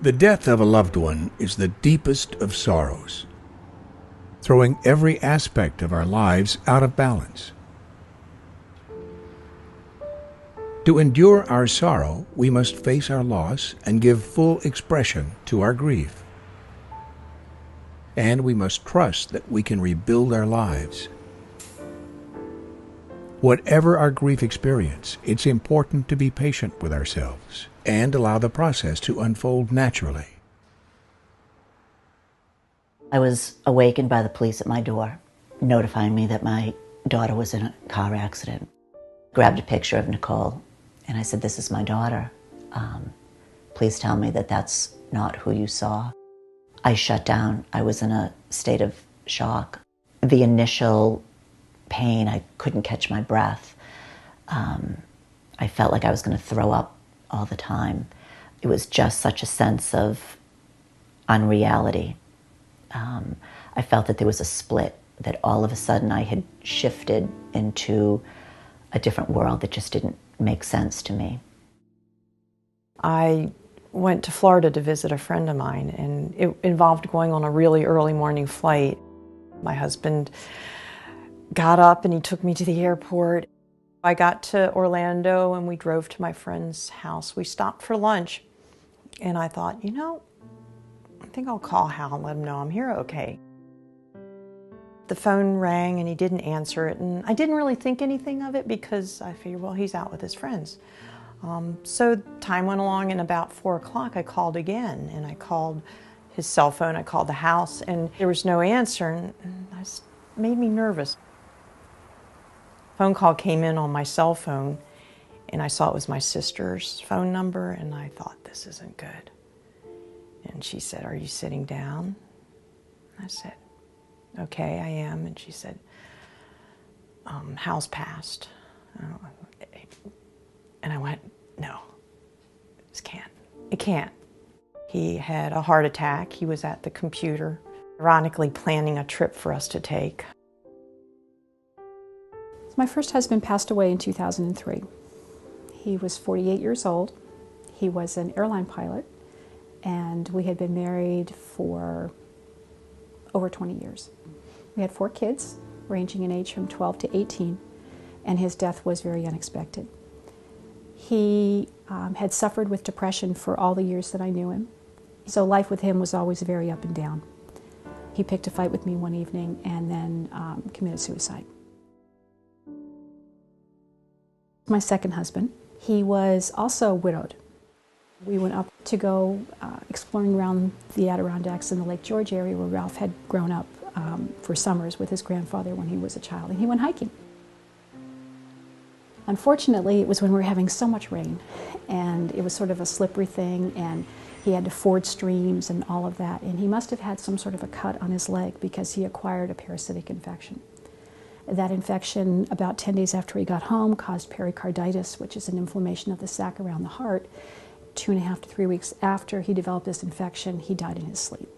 The death of a loved one is the deepest of sorrows, throwing every aspect of our lives out of balance. To endure our sorrow, we must face our loss and give full expression to our grief. And we must trust that we can rebuild our lives. Whatever our grief experience, it's important to be patient with ourselves and allow the process to unfold naturally. I was awakened by the police at my door, notifying me that my daughter was in a car accident. Grabbed a picture of Nicole, and I said, "This is my daughter. Please tell me that that's not who you saw." I shut down. I was in a state of shock. The initial pain, I couldn't catch my breath. I felt like I was going to throw up all the time. It was just such a sense of unreality. I felt that there was a split, that all of a sudden I had shifted into a different world that just didn't make sense to me. I went to Florida to visit a friend of mine, and it involved going on a really early morning flight. My husband got up and he took me to the airport. I got to Orlando and we drove to my friend's house. We stopped for lunch, and I thought, I think I'll call Hal and let him know I'm here okay. The phone rang and he didn't answer it, and I didn't really think anything of it because I figured, well, he's out with his friends. So time went along, and about 4 o'clock I called again, and I called his cell phone, I called the house, and there was no answer, and it made me nervous. Phone call came in on my cell phone, and I saw it was my sister's phone number, and I thought, this isn't good. And she said, "Are you sitting down?" I said, "Okay, I am." And she said, "Hal's passed." And I went, "No, this can't. It can't." He had a heart attack. He was at the computer, ironically planning a trip for us to take. My first husband passed away in 2003. He was 48 years old. He was an airline pilot, and we had been married for over 20 years. We had 4 kids, ranging in age from 12 to 18, and his death was very unexpected. He had suffered with depression for all the years that I knew him, so life with him was always very up and down. He picked a fight with me one evening and then committed suicide. My second husband, he was also widowed. We went up to go exploring around the Adirondacks and the Lake George area where Ralph had grown up for summers with his grandfather when he was a child, and he went hiking. Unfortunately, it was when we were having so much rain, and it was sort of a slippery thing, and he had to ford streams and all of that, and he must have had some sort of a cut on his leg because he acquired a parasitic infection. That infection, about 10 days after he got home, caused pericarditis, which is an inflammation of the sac around the heart. 2.5 to 3 weeks after he developed this infection, he died in his sleep.